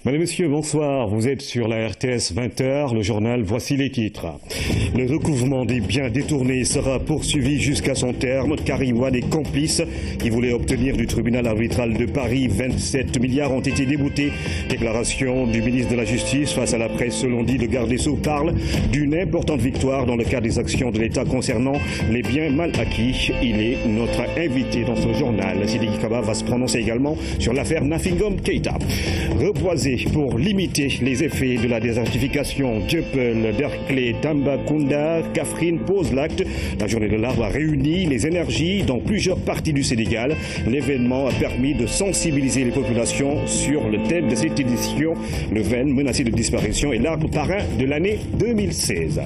Mesdames et messieurs, bonsoir. Vous êtes sur la RTS 20h, le journal. Voici les titres. Le recouvrement des biens détournés sera poursuivi jusqu'à son terme. Karim Wade et complices qui voulaient obtenir du tribunal arbitral de Paris 27 milliards ont été déboutés. Déclaration du ministre de la Justice face à la presse. Selon dit, le garde des Sceaux parle d'une importante victoire dans le cadre des actions de l'État concernant les biens mal acquis. Il est notre invité dans ce journal. Sidiki Kaba va se prononcer également sur l'affaire Nafingom Keïta. Reboiser pour limiter les effets de la désertification. Dieuppeul, Derklé, Tambacounda, Kaffrine pose l'acte. La journée de l'arbre a réuni les énergies dans plusieurs parties du Sénégal. L'événement a permis de sensibiliser les populations sur le thème de cette édition, le vène menacé de disparition et l'arbre parrain de l'année 2016.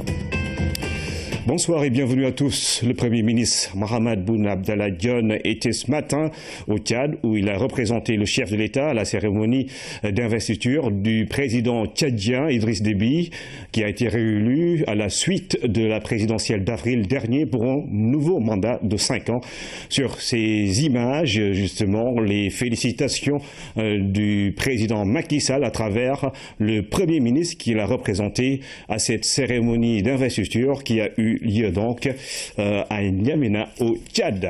Bonsoir et bienvenue à tous. Le Premier ministre Mahammed Boun Abdallah Dionne était ce matin au Tchad où il a représenté le chef de l'État à la cérémonie d'investiture du président tchadien Idriss Déby qui a été réélu à la suite de la présidentielle d'avril dernier pour un nouveau mandat de 5 ans. Sur ces images, justement, les félicitations du président Macky Sall à travers le Premier ministre qui l'a représenté à cette cérémonie d'investiture qui a eu lieu donc à N'Djamena au Tchad.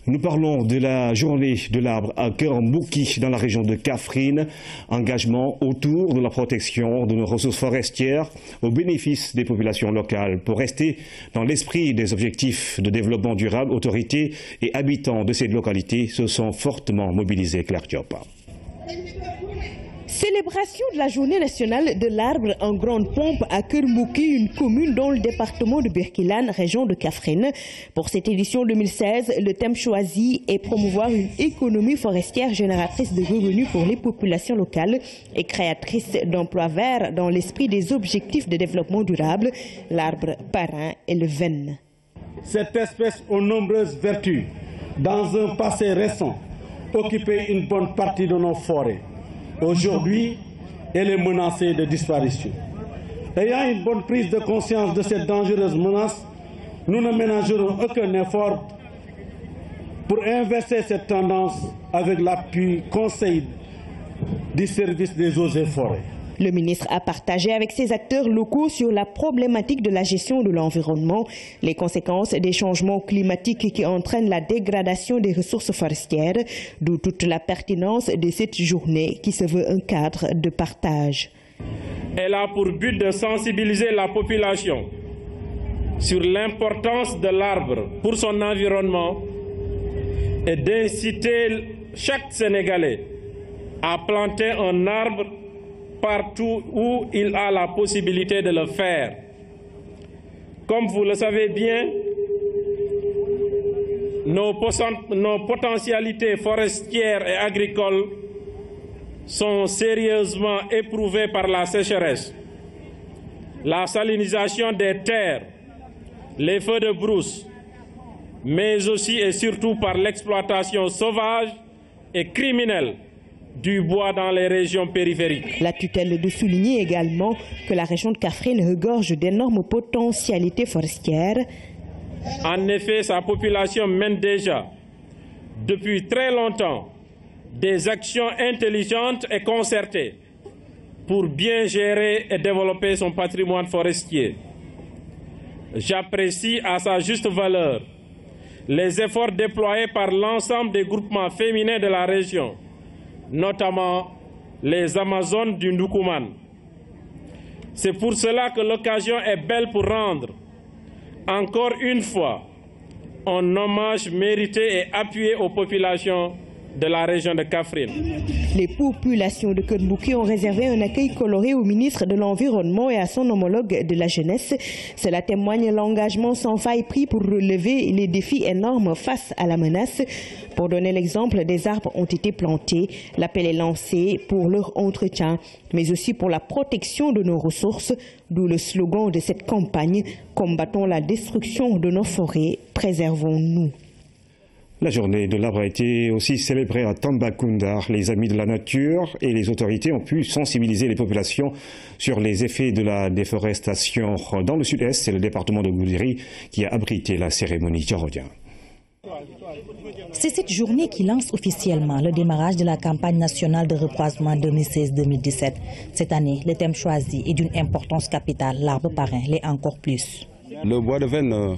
Nous parlons de la journée de l'arbre à Keur-Mbouki dans la région de Kaffrine. Engagement autour de la protection de nos ressources forestières au bénéfice des populations locales. Pour rester dans l'esprit des objectifs de développement durable, autorités et habitants de cette localité se sont fortement mobilisés. Claire Diop. Célébration de la journée nationale de l'arbre en grande pompe à Keur-Mbouki, une commune dans le département de Birkelane, région de Kaffrine. Pour cette édition 2016, le thème choisi est promouvoir une économie forestière génératrice de revenus pour les populations locales et créatrice d'emplois verts dans l'esprit des objectifs de développement durable. L'arbre parrain est le vène. Cette espèce aux nombreuses vertus, dans un passé récent, occupait une bonne partie de nos forêts. Aujourd'hui, elle est menacée de disparition. Ayant une bonne prise de conscience de cette dangereuse menace, nous ne ménagerons aucun effort pour inverser cette tendance avec l'appui conseil du service des eaux et forêts. Le ministre a partagé avec ses acteurs locaux sur la problématique de la gestion de l'environnement, les conséquences des changements climatiques qui entraînent la dégradation des ressources forestières, d'où toute la pertinence de cette journée qui se veut un cadre de partage. Elle a pour but de sensibiliser la population sur l'importance de l'arbre pour son environnement et d'inciter chaque Sénégalais à planter un arbre partout où il a la possibilité de le faire. Comme vous le savez bien, nos potentialités forestières et agricoles sont sérieusement éprouvées par la sécheresse, la salinisation des terres, les feux de brousse, mais aussi et surtout par l'exploitation sauvage et criminelle du bois dans les régions périphériques. La tutelle de souligner également que la région de Kaffrine regorge d'énormes potentialités forestières. En effet, sa population mène déjà depuis très longtemps des actions intelligentes et concertées pour bien gérer et développer son patrimoine forestier. J'apprécie à sa juste valeur les efforts déployés par l'ensemble des groupements féminins de la région, notamment les Amazones du Ndoukoumane. C'est pour cela que l'occasion est belle pour rendre, encore une fois, un hommage mérité et appuyé aux populations de la région de Kaffrine. Les populations de Keur-Mbouki ont réservé un accueil coloré au ministre de l'Environnement et à son homologue de la jeunesse. Cela témoigne l'engagement sans faille pris pour relever les défis énormes face à la menace. Pour donner l'exemple, des arbres ont été plantés. L'appel est lancé pour leur entretien, mais aussi pour la protection de nos ressources, d'où le slogan de cette campagne « Combattons la destruction de nos forêts, préservons-nous ». La journée de l'arbre a été aussi célébrée à Tambacounda. Les amis de la nature et les autorités ont pu sensibiliser les populations sur les effets de la déforestation. Dans le sud-est, c'est le département de Goudiri qui a abrité la cérémonie. C'est cette journée qui lance officiellement le démarrage de la campagne nationale de reboisement 2016-2017. Cette année, le thème choisi est d'une importance capitale. L'arbre parrain l'est encore plus. Le bois de Vène,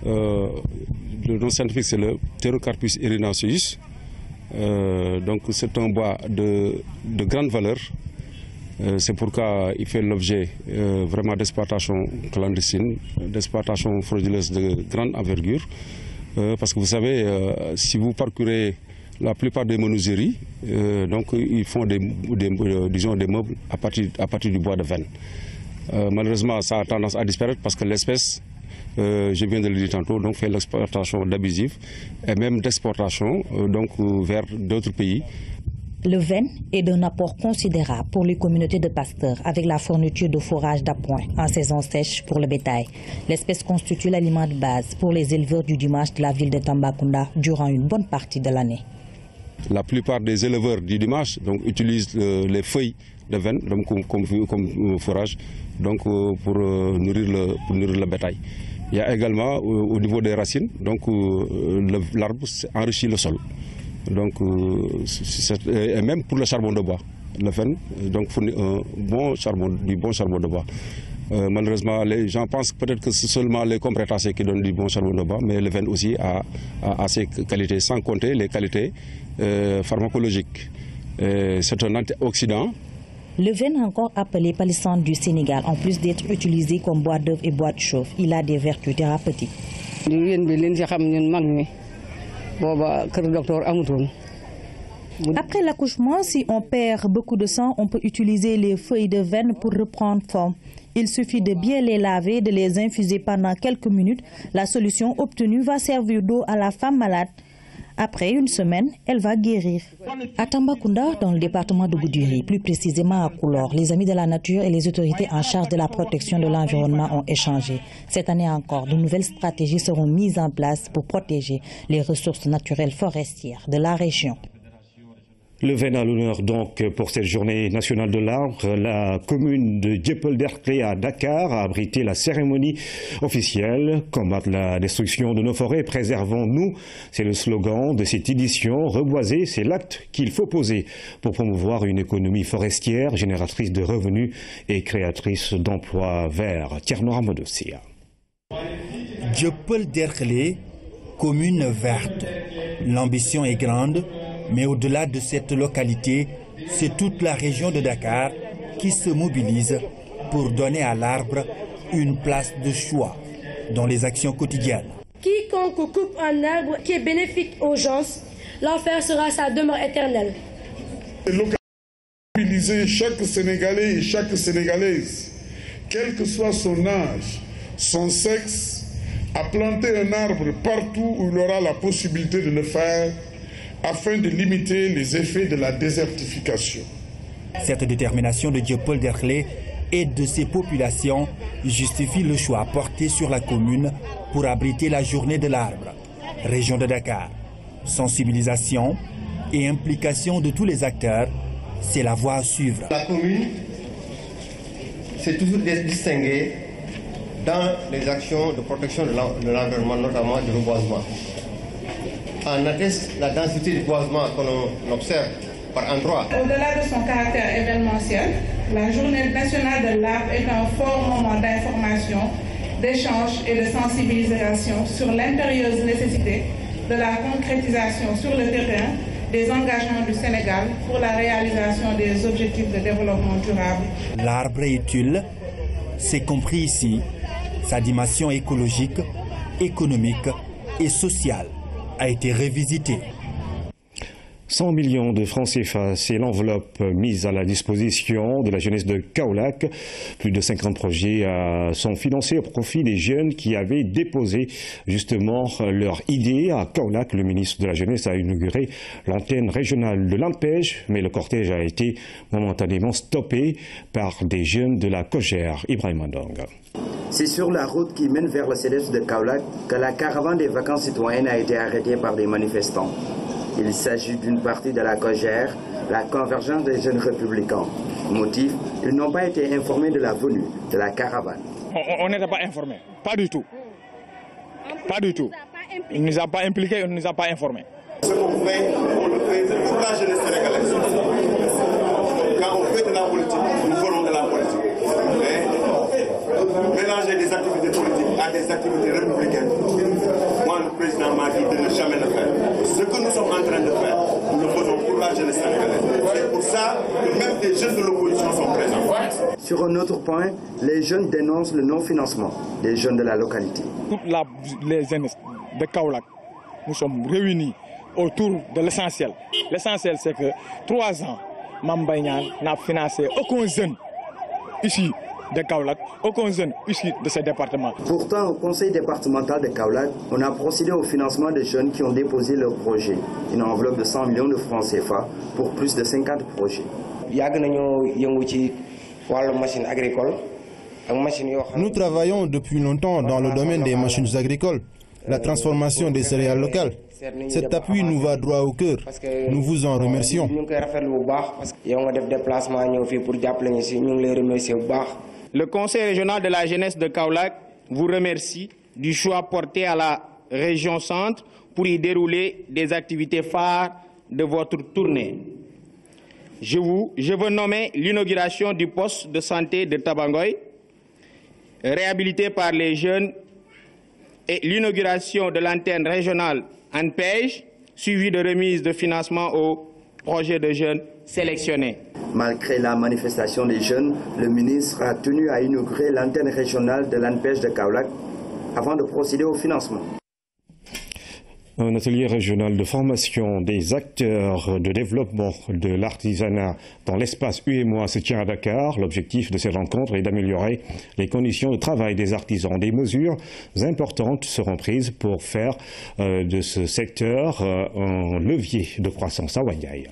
le nom scientifique c'est le Pterocarpus erinaceus. Donc c'est un bois de grande valeur. C'est pourquoi il fait l'objet vraiment d'exploitation clandestine, d'exploitation frauduleuse de grande envergure. Parce que vous savez, si vous parcourez la plupart des menuiseries, donc ils font des meubles à partir du bois de Vène. Malheureusement, ça a tendance à disparaître parce que l'espèce, je viens de le dire tantôt, donc fait l'exploitation d'abusifs et même d'exportation vers d'autres pays. Le Vène est d'un apport considérable pour les communautés de pasteurs avec la fourniture de fourrage d'appoint en saison sèche pour le bétail. L'espèce constitue l'aliment de base pour les éleveurs du Dimanche de la ville de Tambacounda durant une bonne partie de l'année. La plupart des éleveurs du Dimanche utilisent les feuilles de Vène comme fourrage pour nourrir le bétail. Il y a également au niveau des racines, l'arbre enrichit le sol. Et même pour le charbon de bois, le Vène fournit du bon charbon de bois. Malheureusement, les gens pensent peut-être que c'est seulement les comprétacés qui donnent du bon charbon de bois, mais le Vène aussi a ses qualités, sans compter les qualités pharmacologiques. C'est un antioxydant. Le Vène, encore appelé palissandre du Sénégal, en plus d'être utilisé comme bois d'œuvre et bois de chauffe, il a des vertus thérapeutiques. Après l'accouchement, si on perd beaucoup de sang, on peut utiliser les feuilles de Vène pour reprendre forme. Il suffit de bien les laver, de les infuser pendant quelques minutes. La solution obtenue va servir d'eau à la femme malade. Après une semaine, elle va guérir. À Tambacounda, dans le département de Goudiri, plus précisément à Koulor, les amis de la nature et les autorités en charge de la protection de l'environnement ont échangé. Cette année encore, de nouvelles stratégies seront mises en place pour protéger les ressources naturelles forestières de la région. Le Vène à l'honneur donc pour cette journée nationale de l'arbre. La commune de Dieuppeul-Derklé à Dakar a abrité la cérémonie officielle. Combattre la destruction de nos forêts, préservons-nous. C'est le slogan de cette édition. Reboiser, c'est l'acte qu'il faut poser pour promouvoir une économie forestière, génératrice de revenus et créatrice d'emplois verts. Tierno Ramodossia. Dieuppeul-Derklé, commune verte. L'ambition est grande. Mais au-delà de cette localité, c'est toute la région de Dakar qui se mobilise pour donner à l'arbre une place de choix dans les actions quotidiennes. Quiconque coupe un arbre qui est bénéfique aux gens, l'enfer sera sa demeure éternelle. Mobiliser chaque Sénégalais et chaque Sénégalaise, quel que soit son âge, son sexe, à planter un arbre partout où il aura la possibilité de le faire, afin de limiter les effets de la désertification. Cette détermination de Dieuppeul-Derklé et de ses populations justifie le choix porté sur la commune pour abriter la journée de l'arbre. Région de Dakar, sensibilisation et implication de tous les acteurs, c'est la voie à suivre. La commune s'est toujours distinguée dans les actions de protection de l'environnement, notamment du reboisement. En atteste la densité du boisement que l'on observe par endroits. Au-delà de son caractère événementiel, la journée nationale de l'arbre est un fort moment d'information, d'échange et de sensibilisation sur l'impérieuse nécessité de la concrétisation sur le terrain des engagements du Sénégal pour la réalisation des objectifs de développement durable. L'arbre est utile, c'est compris ici, sa dimension écologique, économique et sociale a été revisité. 100 millions de francs CFA, c'est l'enveloppe mise à la disposition de la jeunesse de Kaolack. Plus de 50 projets sont financés au profit des jeunes qui avaient déposé justement leur idée à Kaolack. Le ministre de la Jeunesse a inauguré l'antenne régionale de l'ANPEJ, mais le cortège a été momentanément stoppé par des jeunes de la Cogère. Ibrahim Mandong. C'est sur la route qui mène vers le CEDES de Kaolack que la caravane des vacances citoyennes a été arrêtée par des manifestants. Il s'agit d'une partie de la Cogère, la convergence des jeunes républicains. Motif, ils n'ont pas été informés de la venue de la caravane. On n'était pas informés, pas du tout. Pas du tout. Il ne nous a pas impliqués, il ne nous a pas informés. Ce qu'on fait, on le fait pour la jeunesse sénégalaise. Quand on fait de la politique, nous ferons de la politique. Mais mélanger des activités politiques à des activités républicaines, moi, le président m'a dit de ne jamais le faire. Ce que nous sommes en train de faire, nous le faisons pour la jeunesse sénégalaise. C'est pour ça que même des jeunes de l'opposition sont présents. Sur un autre point, les jeunes dénoncent le non-financement des jeunes de la localité. Toutes les jeunes de Kaolack, nous sommes réunis autour de l'essentiel. L'essentiel, c'est que 3 ans, Mambaïnian n'a financé aucun jeune ici de Kaolack, aucun jeune ici de ce département. Pourtant, au conseil départemental de Kaolack, on a procédé au financement de jeunes qui ont déposé leur projet. Une enveloppe de 100 millions de francs CFA pour plus de 50 projets. Nous travaillons depuis longtemps dans le domaine des machines agricoles, la transformation des céréales locales. Cet appui nous va droit au cœur. Nous vous en remercions. Le Conseil régional de la jeunesse de Kaolack vous remercie du choix porté à la région centre pour y dérouler des activités phares de votre tournée. Je veux nommer l'inauguration du poste de santé de Tabangoy, réhabilité par les jeunes, et l'inauguration de l'antenne régionale ANPEJ, suivie de remise de financement aux projets de jeunes sélectionnés. Malgré la manifestation des jeunes, le ministre a tenu à inaugurer l'antenne régionale de l'ANPEJ de Kaolack avant de procéder au financement. Un atelier régional de formation des acteurs de développement de l'artisanat dans l'espace UEMOA se tient à Dakar. L'objectif de cette rencontre est d'améliorer les conditions de travail des artisans. Des mesures importantes seront prises pour faire de ce secteur un levier de croissance à Ouagaï.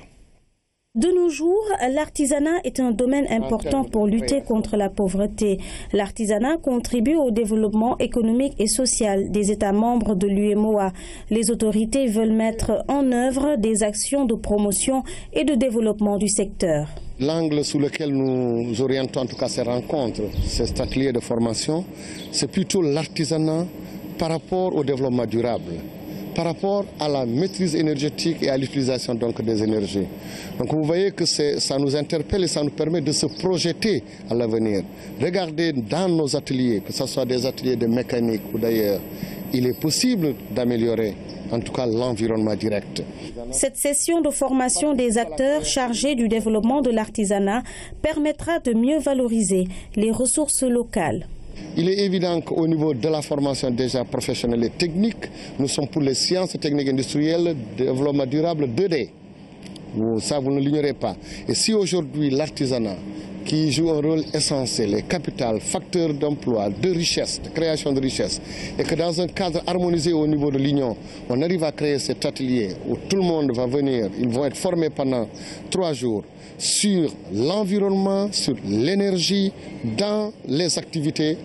De nos jours, l'artisanat est un domaine important pour lutter contre la pauvreté. L'artisanat contribue au développement économique et social des États membres de l'UEMOA. Les autorités veulent mettre en œuvre des actions de promotion et de développement du secteur. L'angle sous lequel nous orientons en tout cas ces rencontres, cet atelier de formation, c'est plutôt l'artisanat par rapport au développement durable, par rapport à la maîtrise énergétique et à l'utilisation donc des énergies. Donc vous voyez que ça nous interpelle et ça nous permet de se projeter à l'avenir. Regardez dans nos ateliers, que ce soit des ateliers de mécanique ou d'ailleurs, il est possible d'améliorer en tout cas l'environnement direct. Cette session de formation des acteurs chargés du développement de l'artisanat permettra de mieux valoriser les ressources locales. Il est évident qu'au niveau de la formation déjà professionnelle et technique, nous sommes pour les sciences techniques industrielles, développement durable 2D. Ça, vous ne l'ignorez pas. Et si aujourd'hui l'artisanat, qui joue un rôle essentiel et capital, facteur d'emploi, de richesse, de création de richesse, et que dans un cadre harmonisé au niveau de l'Union, on arrive à créer cet atelier où tout le monde va venir, ils vont être formés pendant 3 jours sur l'environnement, sur l'énergie, dans les activités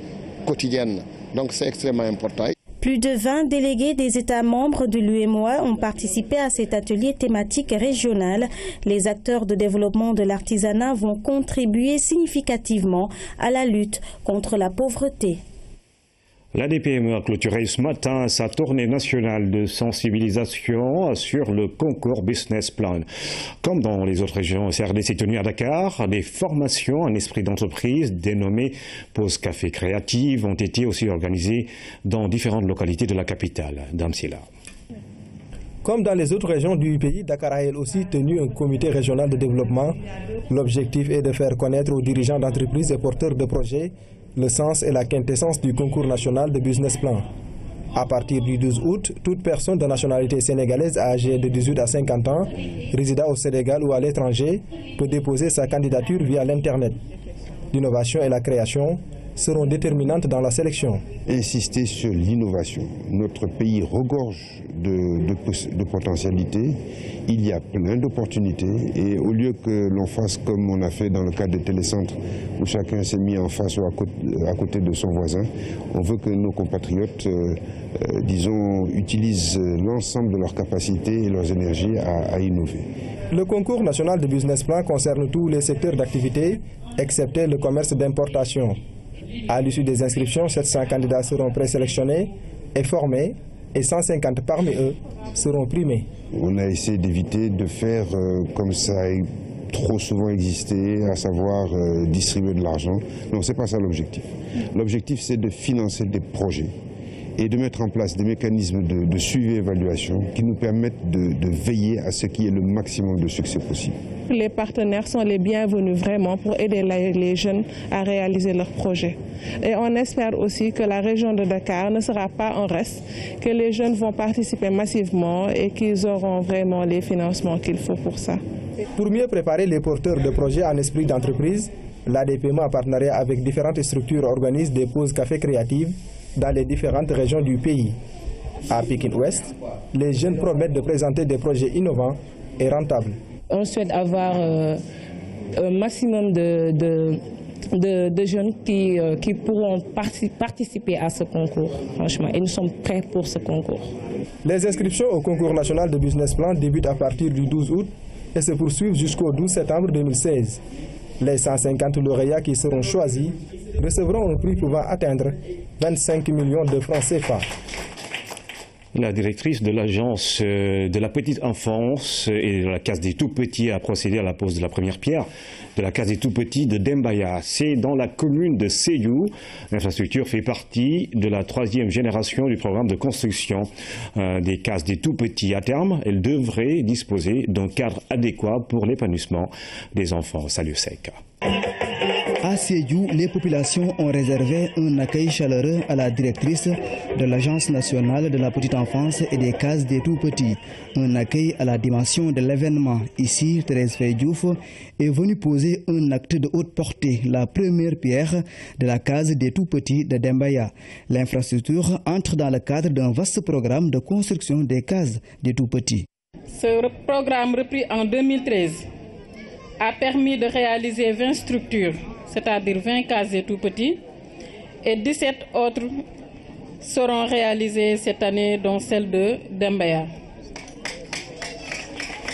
quotidiennes. Donc c'est extrêmement important. Plus de 20 délégués des États membres de l'UEMOA ont participé à cet atelier thématique régional. Les acteurs de développement de l'artisanat vont contribuer significativement à la lutte contre la pauvreté. L'ADPME a clôturé ce matin sa tournée nationale de sensibilisation sur le concours Business Plan. Comme dans les autres régions, CRD s'est tenu à Dakar. Des formations en esprit d'entreprise dénommées Pause Café Créative ont été aussi organisées dans différentes localités de la capitale. Damsila. Comme dans les autres régions du pays, Dakar a elle aussi tenu un comité régional de développement. L'objectif est de faire connaître aux dirigeants d'entreprises et porteurs de projets le sens et la quintessence du concours national de Business Plan. À partir du 12 août, toute personne de nationalité sénégalaise âgée de 18 à 50 ans, résidant au Sénégal ou à l'étranger, peut déposer sa candidature via l'Internet. L'innovation et la création seront déterminantes dans la sélection. Insister sur l'innovation. Notre pays regorge de potentialités. Il y a plein d'opportunités et au lieu que l'on fasse comme on a fait dans le cadre des télécentres où chacun s'est mis en face ou à côté de son voisin, on veut que nos compatriotes, disons, utilisent l'ensemble de leurs capacités et leurs énergies à innover. Le concours national de Business Plan concerne tous les secteurs d'activité, excepté le commerce d'importation. À l'issue des inscriptions, 700 candidats seront présélectionnés et formés et 150 parmi eux seront primés. On a essayé d'éviter de faire comme ça a trop souvent existé, à savoir distribuer de l'argent. Non, ce n'est pas ça l'objectif. L'objectif, c'est de financer des projets et de mettre en place des mécanismes de suivi et évaluation qui nous permettent de veiller à ce qu'il y ait le maximum de succès possible. Les partenaires sont les bienvenus vraiment pour aider les jeunes à réaliser leurs projets. Et on espère aussi que la région de Dakar ne sera pas en reste, que les jeunes vont participer massivement et qu'ils auront vraiment les financements qu'il faut pour ça. Pour mieux préparer les porteurs de projets en esprit d'entreprise, l'ADPMA, en partenariat avec différentes structures, organise des pauses café créatives dans les différentes régions du pays. À Pékin-Ouest, les jeunes promettent de présenter des projets innovants et rentables. On souhaite avoir un maximum de jeunes qui pourront participer à ce concours, franchement, et nous sommes prêts pour ce concours. Les inscriptions au concours national de business plan débutent à partir du 12 août et se poursuivent jusqu'au 12 septembre 2016. Les 150 lauréats qui seront choisis recevront un prix pouvant atteindre 25 millions de francs CFA. La directrice de l'agence de la petite enfance et de la case des tout-petits a procédé à la pose de la première pierre de la case des tout-petits de Dembaya. C'est dans la commune de Sédhiou. L'infrastructure fait partie de la 3e génération du programme de construction des cases des tout-petits. À terme, elle devrait disposer d'un cadre adéquat pour l'épanouissement des enfants. Salut Sec. À Sédhiou, les populations ont réservé un accueil chaleureux à la directrice de l'Agence nationale de la petite enfance et des cases des tout-petits. Un accueil à la dimension de l'événement. Ici, Thérèse Faye-Diouf est venue poser un acte de haute portée, la première pierre de la case des tout-petits de Dembaya. L'infrastructure entre dans le cadre d'un vaste programme de construction des cases des tout-petits. Ce programme repris en 2013 a permis de réaliser 20 structures, c'est-à-dire 20 cases des tout-petits, et 17 autres seront réalisées cette année, dont celle de Dembaya.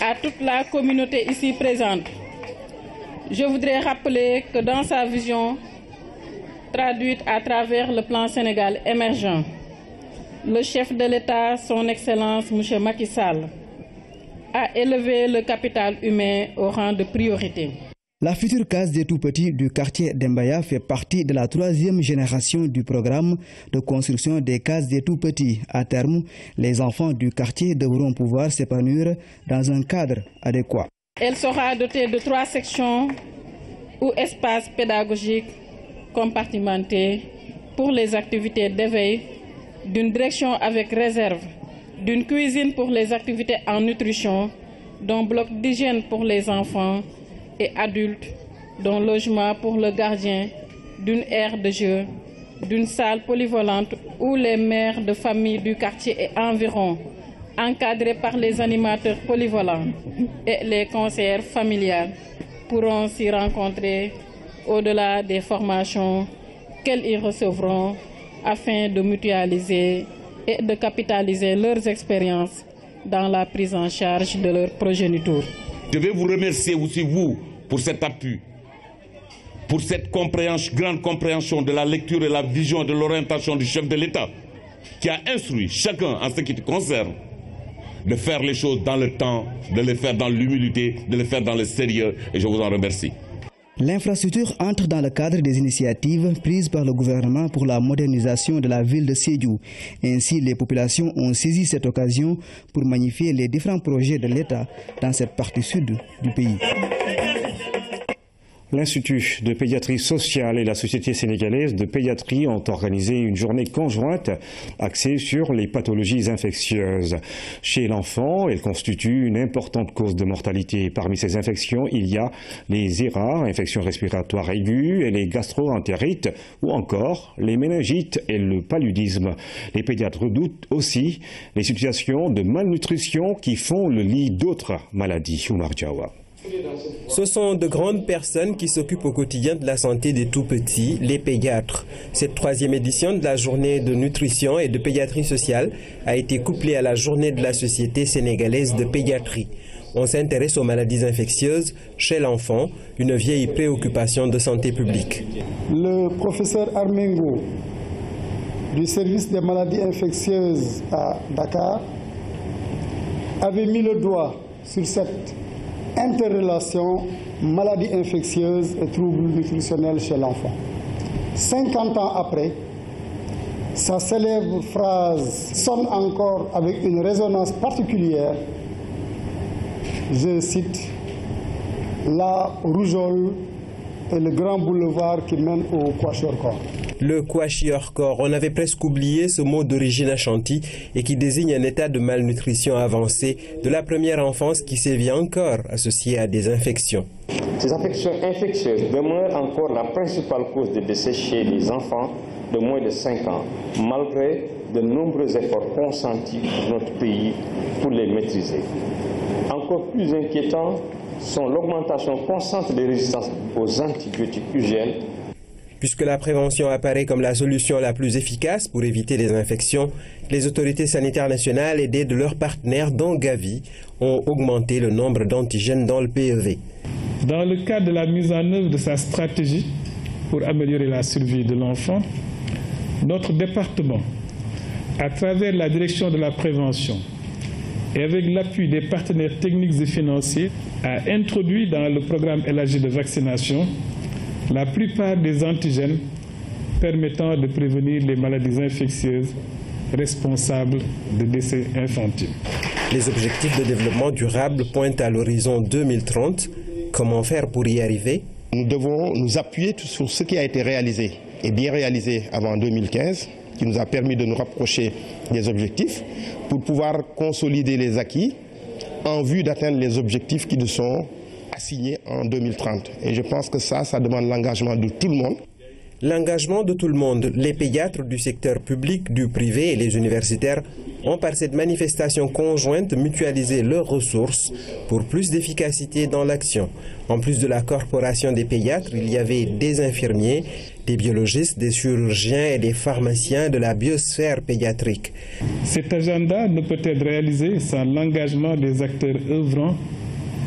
À toute la communauté ici présente, je voudrais rappeler que dans sa vision traduite à travers le plan Sénégal émergent, le chef de l'État, son Excellence M. Macky Sall, a élevé le capital humain au rang de priorité. La future case des tout-petits du quartier Dembaya fait partie de la 3e génération du programme de construction des cases des tout-petits. À terme, les enfants du quartier devront pouvoir s'épanouir dans un cadre adéquat. Elle sera dotée de 3 sections ou espaces pédagogiques compartimentés pour les activités d'éveil, d'une direction avec réserve, d'une cuisine pour les activités en nutrition, d'un bloc d'hygiène pour les enfants et adultes, d'un logement pour le gardien, d'une aire de jeu, d'une salle polyvalente où les mères de famille du quartier et environ, encadrés par les animateurs polyvalents et les conseillères familiales, pourront s'y rencontrer au-delà des formations qu'elles y recevront afin de mutualiser et de capitaliser leurs expériences dans la prise en charge de leur progéniture. Je vais vous remercier aussi, vous, pour cet appui, pour cette grande compréhension de la lecture et la vision de l'orientation du chef de l'État, qui a instruit chacun en ce qui te concerne de faire les choses dans le temps, de les faire dans l'humilité, de les faire dans le sérieux, et je vous en remercie. L'infrastructure entre dans le cadre des initiatives prises par le gouvernement pour la modernisation de la ville de Sédhiou. Ainsi, les populations ont saisi cette occasion pour magnifier les différents projets de l'État dans cette partie sud du pays. L'Institut de pédiatrie sociale et la Société sénégalaise de pédiatrie ont organisé une journée conjointe axée sur les pathologies infectieuses. Chez l'enfant, elles constituent une importante cause de mortalité. Parmi ces infections, il y a les ERA, infections respiratoires aiguës, et les gastro-entérites, ou encore les méningites et le paludisme. Les pédiatres redoutent aussi les situations de malnutrition qui font le lit d'autres maladies. Oumar Diawa. Ce sont de grandes personnes qui s'occupent au quotidien de la santé des tout-petits, les pédiatres. Cette 3e édition de la journée de nutrition et de pédiatrie sociale a été couplée à la journée de la Société sénégalaise de pédiatrie. On s'intéresse aux maladies infectieuses chez l'enfant, une vieille préoccupation de santé publique. Le professeur Armengo du service des maladies infectieuses à Dakar avait mis le doigt sur cette interrelation maladies infectieuses et troubles nutritionnels chez l'enfant. 50 ans après, sa célèbre phrase sonne encore avec une résonance particulière. Je cite, « La rougeole est le grand boulevard qui mène au Kwashiorkor ». Le Kwashiorkor, on avait presque oublié ce mot d'origine ashanti et qui désigne un état de malnutrition avancée de la première enfance qui sévit encore associé à des infections. Ces affections infectieuses demeurent encore la principale cause de décès chez les enfants de moins de 5 ans, malgré de nombreux efforts consentis dans notre pays pour les maîtriser. Encore plus inquiétant sont l'augmentation constante des résistances aux antibiotiques UGN. Puisque la prévention apparaît comme la solution la plus efficace pour éviter les infections, les autorités sanitaires nationales, aidées de leurs partenaires dont Gavi, ont augmenté le nombre d'antigènes dans le PEV. Dans le cadre de la mise en œuvre de sa stratégie pour améliorer la survie de l'enfant, notre département, à travers la direction de la prévention et avec l'appui des partenaires techniques et financiers, a introduit dans le programme élargi de vaccination la plupart des antigènes permettant de prévenir les maladies infectieuses responsables de décès infantiles. Les objectifs de développement durable pointent à l'horizon 2030. Comment faire pour y arriver? Nous devons nous appuyer sur ce qui a été réalisé et bien réalisé avant 2015, qui nous a permis de nous rapprocher des objectifs pour pouvoir consolider les acquis en vue d'atteindre les objectifs qui nous sont assignés en 2030. Et je pense que ça demande l'engagement de tout le monde. L'engagement de tout le monde, les pédiatres du secteur public, du privé et les universitaires ont par cette manifestation conjointe mutualisé leurs ressources pour plus d'efficacité dans l'action. En plus de la corporation des pédiatres, il y avait des infirmiers, des biologistes, des chirurgiens et des pharmaciens de la biosphère pédiatrique. Cet agenda ne peut être réalisé sans l'engagement des acteurs œuvrant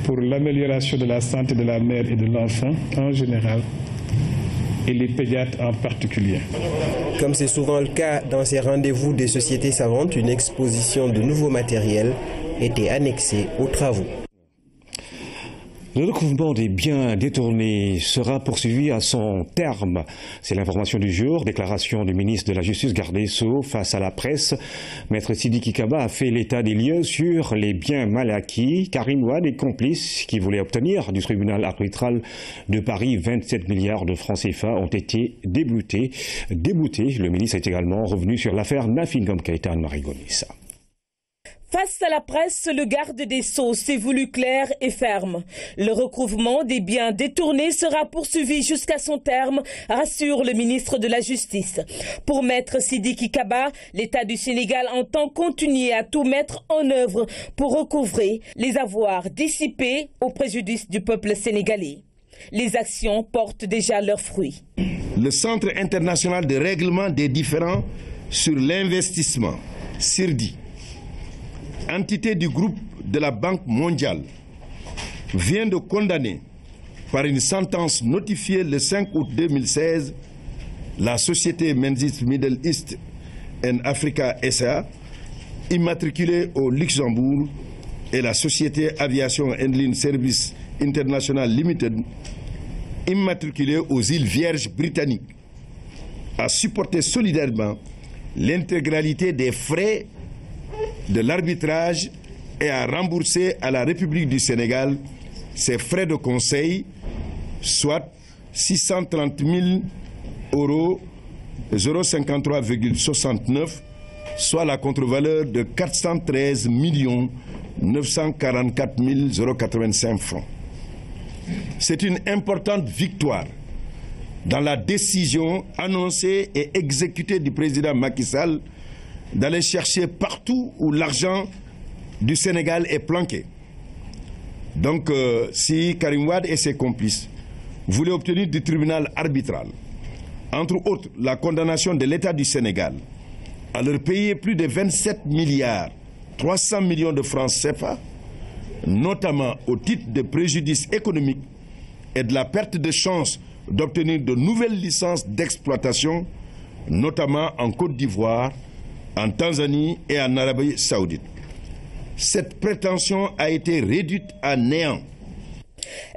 pour l'amélioration de la santé de la mère et de l'enfant en général, et les pédiatres en particulier. Comme c'est souvent le cas dans ces rendez-vous des sociétés savantes, une exposition de nouveaux matériels était annexée aux travaux. Le recouvrement des biens détournés sera poursuivi à son terme. C'est l'information du jour. Déclaration du ministre de la Justice, garde des Sceaux, face à la presse. Maître Sidiki Kaba a fait l'état des lieux sur les biens mal acquis. Karim Wade et complices qui voulaient obtenir du tribunal arbitral de Paris 27 milliards de francs CFA ont été déboutés. Le ministre est également revenu sur l'affaire Nafingom Keïta Marigonissa. Face à la presse, le garde des Sceaux s'est voulu clair et ferme. Le recouvrement des biens détournés sera poursuivi jusqu'à son terme, rassure le ministre de la Justice. Pour Maître Sidiki Kaba, l'État du Sénégal entend continuer à tout mettre en œuvre pour recouvrer les avoirs dissipés au préjudice du peuple sénégalais. Les actions portent déjà leurs fruits. Le Centre international de règlement des différends sur l'investissement, CIRDI, entité du groupe de la Banque mondiale, vient de condamner par une sentence notifiée le 5 août 2016 la société Menzies Middle East and Africa SA, immatriculée au Luxembourg, et la société Aviation Handling Service International Limited, immatriculée aux îles Vierges britanniques, à supporter solidairement l'intégralité des frais de l'arbitrage et à rembourser à la République du Sénégal ses frais de conseil, soit 630 000 euros, 0,53,69, soit la contre-valeur de 413 944 085 francs. C'est une importante victoire dans la décision annoncée et exécutée du président Macky Sall d'aller chercher partout où l'argent du Sénégal est planqué. Donc, si Karim Wade et ses complices voulaient obtenir du tribunal arbitral, entre autres, la condamnation de l'État du Sénégal à leur payer plus de 27 milliards 300 millions de francs CFA, notamment au titre de préjudice économique et de la perte de chance d'obtenir de nouvelles licences d'exploitation, notamment en Côte d'Ivoire, en Tanzanie et en Arabie Saoudite. Cette prétention a été réduite à néant.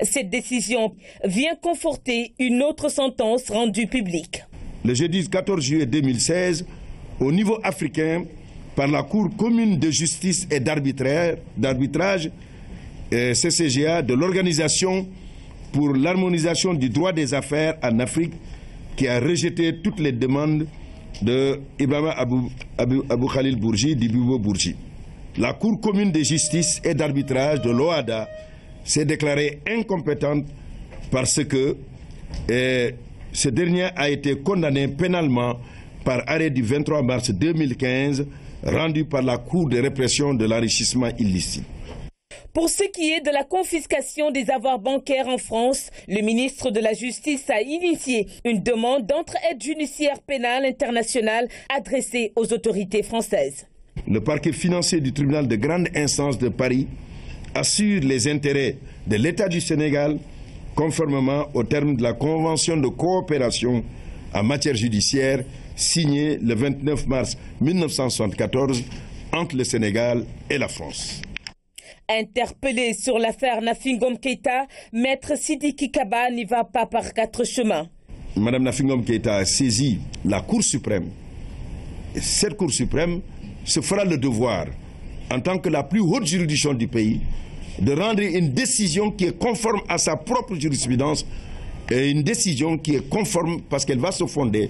Cette décision vient conforter une autre sentence rendue publique. Le jeudi 14 juillet 2016, au niveau africain, par la Cour commune de justice et d'arbitrage, CCGA, de l'Organisation pour l'harmonisation du droit des affaires en Afrique, qui a rejeté toutes les demandes de Ibrahima Abou Khalil Bourgi, d'Ibibo Bourgi. La Cour commune de justice et d'arbitrage de l'OHADA s'est déclarée incompétente parce que ce dernier a été condamné pénalement par arrêt du 23 mars 2015 rendu par la Cour de répression de l'enrichissement illicite. Pour ce qui est de la confiscation des avoirs bancaires en France, le ministre de la Justice a initié une demande d'entraide judiciaire pénale internationale adressée aux autorités françaises. Le parquet financier du tribunal de grande instance de Paris assure les intérêts de l'État du Sénégal conformément aux termes de la convention de coopération en matière judiciaire signée le 29 mars 1974 entre le Sénégal et la France. Interpellé sur l'affaire Nafi Ngom Keïta, Maître Sidiki Kaba n'y va pas par quatre chemins. Madame Nafi Ngom Keïta a saisi la Cour suprême. Et cette Cour suprême se fera le devoir, en tant que la plus haute juridiction du pays, de rendre une décision qui est conforme à sa propre jurisprudence et une décision qui est conforme parce qu'elle va se fonder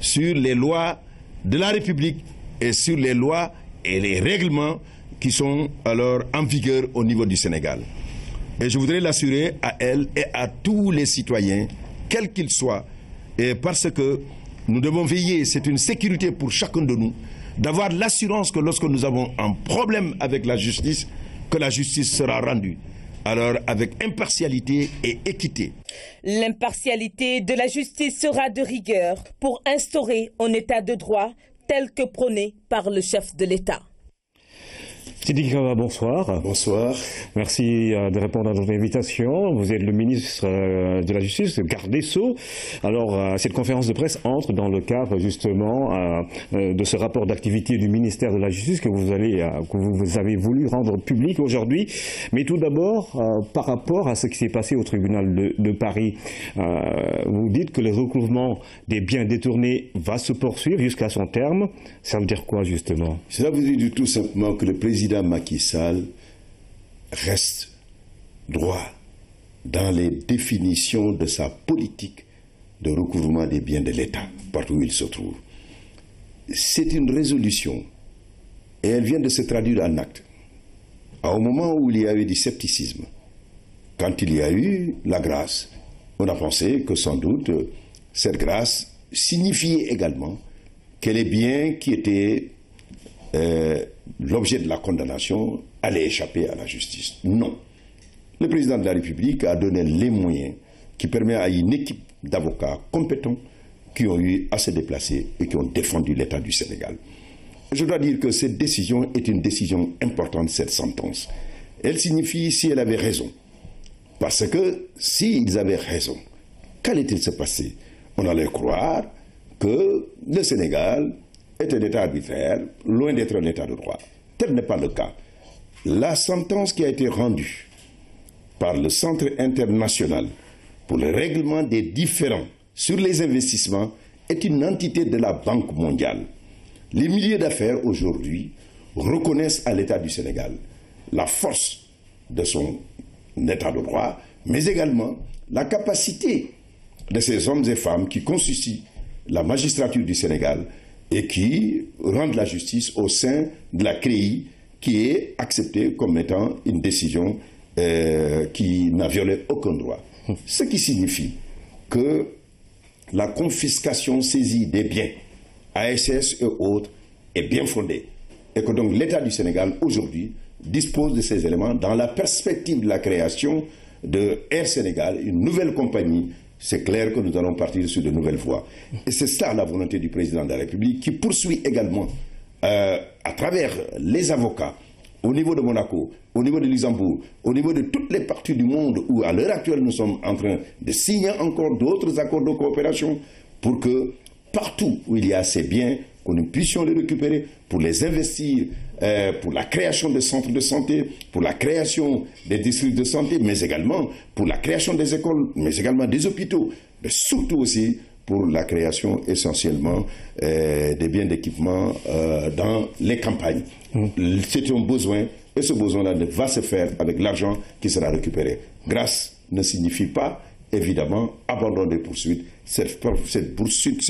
sur les lois de la République et sur les lois et les règlements qui sont alors en vigueur au niveau du Sénégal. Et je voudrais l'assurer à elle et à tous les citoyens, quels qu'ils soient, et parce que nous devons veiller, c'est une sécurité pour chacun de nous, d'avoir l'assurance que lorsque nous avons un problème avec la justice, que la justice sera rendue, alors avec impartialité et équité. L'impartialité de la justice sera de rigueur pour instaurer un état de droit tel que prôné par le chef de l'État. Sidiki Kaba, bonsoir. Bonsoir. Merci de répondre à notre invitation. Vous êtes le ministre de la Justice, garde des Sceaux. Alors, cette conférence de presse entre dans le cadre justement de ce rapport d'activité du ministère de la Justice que vous avez voulu rendre public aujourd'hui. Mais tout d'abord, par rapport à ce qui s'est passé au tribunal de Paris, vous dites que le recouvrement des biens détournés va se poursuivre jusqu'à son terme. Ça veut dire quoi justement? Cela veut dire tout simplement que le président Macky Sall reste droit dans les définitions de sa politique de recouvrement des biens de l'État, partout où il se trouve. C'est une résolution et elle vient de se traduire en acte. Au moment où il y avait du scepticisme, quand il y a eu la grâce, on a pensé que sans doute cette grâce signifiait également que les biens qui étaient l'objet de la condamnation allait échapper à la justice. Non. Le président de la République a donné les moyens qui permettent à une équipe d'avocats compétents qui ont eu à se déplacer et qui ont défendu l'État du Sénégal. Je dois dire que cette décision est une décision importante, cette sentence. Elle signifie si elle avait raison. Parce que s'ils avaient raison, qu'allait-il se passer? On allait croire que le Sénégal est un État arbitraire, loin d'être un État de droit. Tel n'est pas le cas. La sentence qui a été rendue par le Centre international pour le règlement des différends sur les investissements est une entité de la Banque mondiale. Les milieux d'affaires aujourd'hui reconnaissent à l'État du Sénégal la force de son État de droit, mais également la capacité de ces hommes et femmes qui constituent la magistrature du Sénégal et qui rendent la justice au sein de la CREI, qui est acceptée comme étant une décision qui n'a violé aucun droit. Ce qui signifie que la confiscation saisie des biens, ASS et autres, est bien fondée. Et que donc l'État du Sénégal aujourd'hui dispose de ces éléments dans la perspective de la création de Air Sénégal, une nouvelle compagnie. C'est clair que nous allons partir sur de nouvelles voies. Et c'est ça la volonté du président de la République qui poursuit également à travers les avocats au niveau de Monaco, au niveau de Luxembourg, au niveau de toutes les parties du monde où à l'heure actuelle nous sommes en train de signer encore d'autres accords de coopération pour que partout où il y a ces biens, que nous puissions les récupérer pour les investir, pour la création de centres de santé, pour la création des districts de santé, mais également pour la création des écoles, mais également des hôpitaux, mais surtout aussi pour la création essentiellement des biens d'équipement dans les campagnes. C'est un besoin, et ce besoin-là va se faire avec l'argent qui sera récupéré. Grâce ne signifie pas, évidemment, abandon des poursuites. Cette poursuite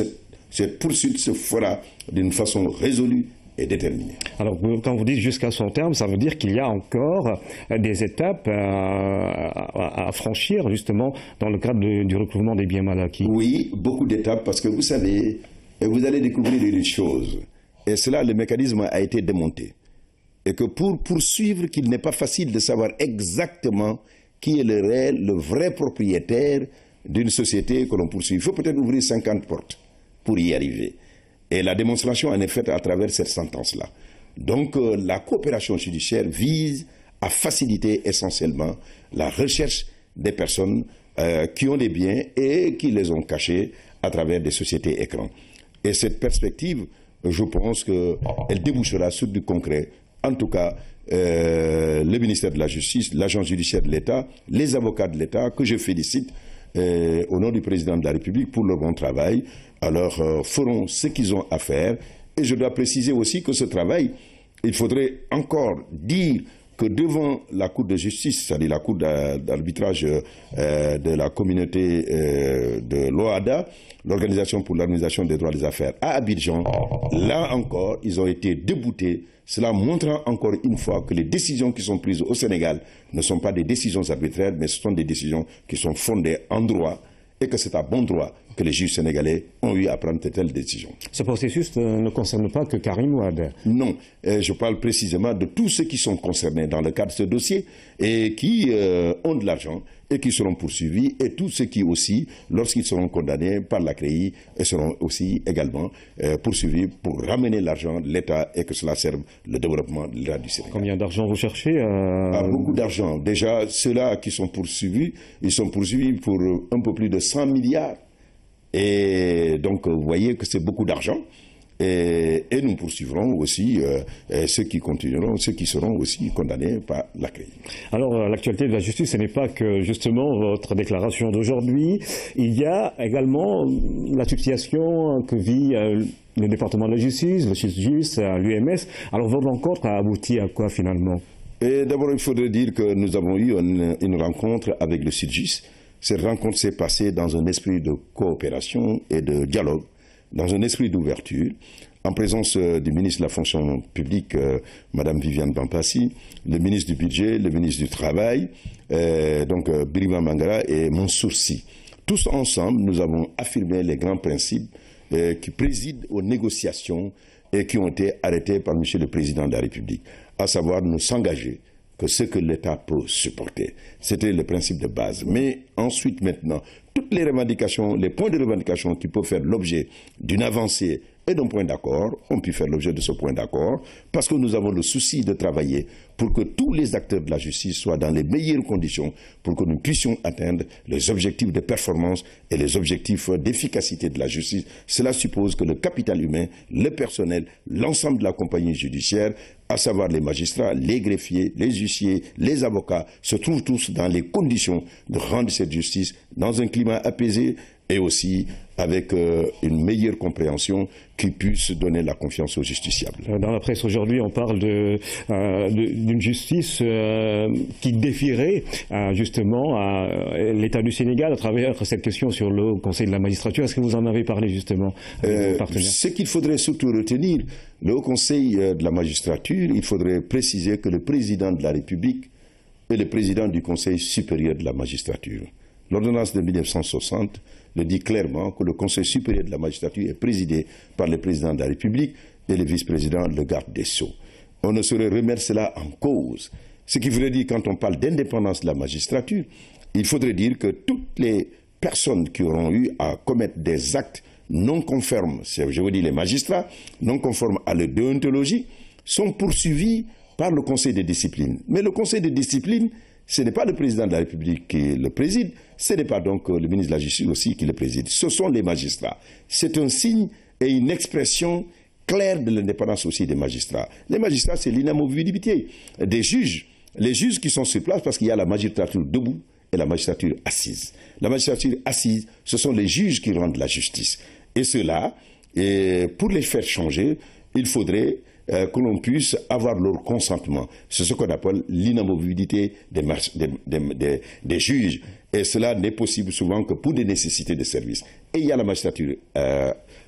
se fera d'une façon résolue et déterminée. Alors, quand vous dites jusqu'à son terme, ça veut dire qu'il y a encore des étapes à franchir, justement, dans le cadre du recouvrement des biens mal acquis. Oui, beaucoup d'étapes, parce que vous savez, vous allez découvrir une chose, et cela, le mécanisme a été démonté. Et que pour poursuivre, qu'il n'est pas facile de savoir exactement qui est le vrai propriétaire d'une société que l'on poursuit. Il faut peut-être ouvrir 50 portes pour y arriver. Et la démonstration en est faite à travers cette sentence-là. Donc la coopération judiciaire vise à faciliter essentiellement la recherche des personnes qui ont des biens et qui les ont cachés à travers des sociétés écrans. Et cette perspective, je pense qu'elle débouchera sur du concret. En tout cas, le ministère de la Justice, l'agence judiciaire de l'État, les avocats de l'État, que je félicite au nom du président de la République pour leur bon travail, alors feront ce qu'ils ont à faire. Et je dois préciser aussi que ce travail, il faudrait encore dire que devant la Cour de justice, c'est-à-dire la Cour d'arbitrage de la communauté de l'OADA, l'Organisation pour l'harmonisation des droits des affaires à Abidjan, là encore, ils ont été déboutés, cela montrant encore une fois que les décisions qui sont prises au Sénégal ne sont pas des décisions arbitraires, mais ce sont des décisions qui sont fondées en droit, et que c'est à bon droit que les juges sénégalais ont eu à prendre de telles décisions. Ce processus ne concerne pas que Karim Wade. Non, je parle précisément de tous ceux qui sont concernés dans le cadre de ce dossier et qui ont de l'argent et qui seront poursuivis, et tous ceux qui aussi, lorsqu'ils seront condamnés par la CREI, seront aussi également poursuivis pour ramener l'argent de l'État et que cela serve le développement de l'État du Sénégal. Combien d'argent vous cherchez Beaucoup d'argent. Déjà, ceux-là qui sont poursuivis, ils sont poursuivis pour un peu plus de 100 milliards. Et donc, vous voyez que c'est beaucoup d'argent. Et nous poursuivrons aussi ceux qui continueront, ceux qui seront aussi condamnés par la CREI. Alors, l'actualité de la justice, ce n'est pas que justement votre déclaration d'aujourd'hui. Il y a également la situation que vit le département de la justice, le SYTJUST, l'UMS. Alors, votre rencontre a abouti à quoi finalement? D'abord, il faudrait dire que nous avons eu une rencontre avec le SYTJUST. Cette rencontre s'est passée dans un esprit de coopération et de dialogue, dans un esprit d'ouverture, en présence du ministre de la fonction publique, Mme Viviane Bampassi, le ministre du budget, le ministre du travail, donc Birima Mangara et Mansour Sy. Tous ensemble, nous avons affirmé les grands principes qui président aux négociations et qui ont été arrêtés par M. le Président de la République, à savoir nous s'engager que ce que l'État peut supporter. C'était le principe de base. Mais ensuite, maintenant, toutes les revendications, les points de revendication qui peuvent faire l'objet d'une avancée et d'un point d'accord, ont pu faire l'objet de ce point d'accord, parce que nous avons le souci de travailler pour que tous les acteurs de la justice soient dans les meilleures conditions pour que nous puissions atteindre les objectifs de performance et les objectifs d'efficacité de la justice. Cela suppose que le capital humain, le personnel, l'ensemble de la compagnie judiciaire, à savoir les magistrats, les greffiers, les huissiers, les avocats, se trouvent tous dans les conditions de rendre cette justice dans un climat apaisé et aussi avec une meilleure compréhension qui puisse donner la confiance aux justiciables. Dans la presse aujourd'hui, on parle d'une justice qui défierait justement l'État du Sénégal à travers cette question sur le Conseil de la magistrature. Est-ce que vous en avez parlé justement avec vos partenaires? Ce qu'il faudrait surtout retenir, le Haut Conseil de la magistrature, il faudrait préciser que le président de la République est le président du Conseil supérieur de la magistrature. L'ordonnance de 1960 le dit clairement que le Conseil supérieur de la magistrature est présidé par le président de la République et le vice-président, le garde des Sceaux. On ne saurait remettre cela en cause. Ce qui voudrait dire, quand on parle d'indépendance de la magistrature, il faudrait dire que toutes les personnes qui auront eu à commettre des actes non conformes, je veux dire les magistrats, non conformes à la déontologie, sont poursuivis par le Conseil de discipline. Mais le Conseil de discipline, Ce n'est pas le président de la République qui le préside, ce n'est pas donc le ministre de la Justice aussi qui le préside, ce sont les magistrats. C'est un signe et une expression claire de l'indépendance aussi des magistrats. Les magistrats, c'est l'inamovibilité des juges. Les juges qui sont sur place parce qu'il y a la magistrature debout et la magistrature assise. La magistrature assise, ce sont les juges qui rendent la justice. Et cela, pour les faire changer, il faudrait que l'on puisse avoir leur consentement. C'est ce qu'on appelle l'inamovibilité des juges. Et cela n'est possible souvent que pour des nécessités de service. Et il y a la magistrature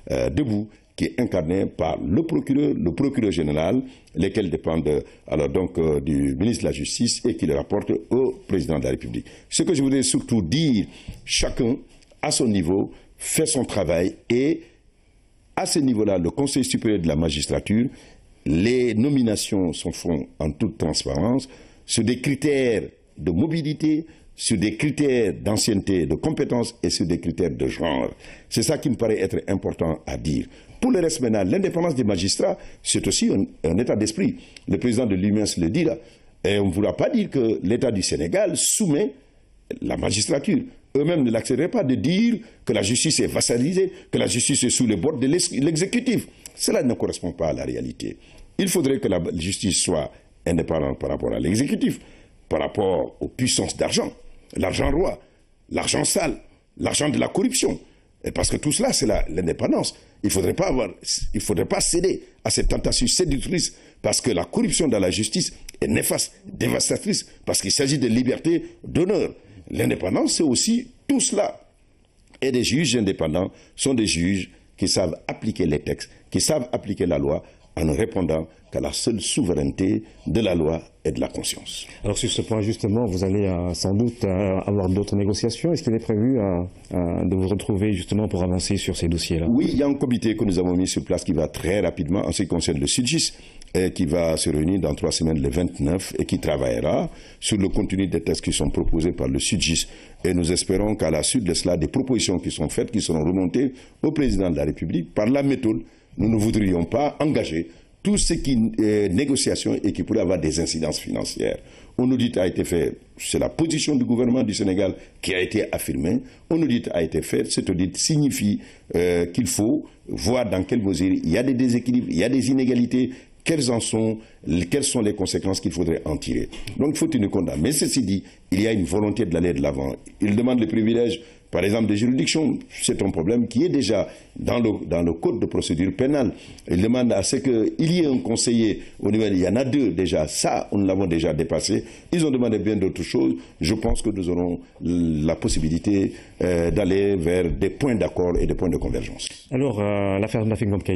debout, qui est incarné par le procureur général, lesquels dépendent alors donc du ministre de la Justice et qui le rapportent au président de la République. Ce que je voudrais surtout dire, chacun à son niveau fait son travail et à ce niveau-là, le Conseil supérieur de la magistrature, les nominations sont faites en toute transparence sur des critères de mobilité, sur des critères d'ancienneté, de compétences et sur des critères de genre. C'est ça qui me paraît être important à dire. Pour le reste maintenant, l'indépendance des magistrats, c'est aussi un état d'esprit. Le président de l'UMS le dit là. Et on ne voudra pas dire que l'État du Sénégal soumet la magistrature. Eux-mêmes ne l'accepteraient pas de dire que la justice est vassalisée, que la justice est sous les bords de l'exécutif. Cela ne correspond pas à la réalité. Il faudrait que la justice soit indépendante par rapport à l'exécutif, par rapport aux puissances d'argent, l'argent roi, l'argent sale, l'argent de la corruption. Et parce que tout cela, c'est l'indépendance. Il ne faudrait pas céder à cette tentation séductrice parce que la corruption dans la justice est néfaste, dévastatrice, parce qu'il s'agit de liberté, d'honneur. L'indépendance, c'est aussi tout cela. Et des juges indépendants sont des juges qui savent appliquer les textes, qui savent appliquer la loi en ne répondant qu'à la seule souveraineté de la loi et de la conscience. Alors sur ce point justement, vous allez sans doute avoir d'autres négociations. Est-ce qu'il est prévu de vous retrouver justement pour avancer sur ces dossiers-là? Oui, il y a un comité que nous avons mis sur place qui va très rapidement, en ce qui concerne le SYTJUST, qui va se réunir dans 3 semaines, le 29, et qui travaillera sur le contenu des textes qui sont proposés par le SYTJUST. Et nous espérons qu'à la suite de cela, des propositions qui sont faites, qui seront remontées au président de la République par la méthode. Nous ne voudrions pas engager tout ce qui est négociation et qui pourrait avoir des incidences financières. Un audit a été fait, c'est la position du gouvernement du Sénégal qui a été affirmée. Un audit a été fait, cet audit signifie qu'il faut voir dans quelle mesure il y a des déséquilibres, il y a des inégalités, quelles sont les conséquences qu'il faudrait en tirer. Donc il faut tenir compte. Mais ceci dit, il y a une volonté de l'aller de l'avant. Il demande les privilèges, par exemple, des juridictions. C'est un problème qui est déjà dans le code de procédure pénale. Il demande à ce qu'il y ait un conseiller au niveau, il y en a 2 déjà. Ça, nous l'avons déjà dépassé. Ils ont demandé bien d'autres choses. Je pense que nous aurons la possibilité d'aller vers des points d'accord et des points de convergence. Alors, l'affaire Nafi Ngom Keïta.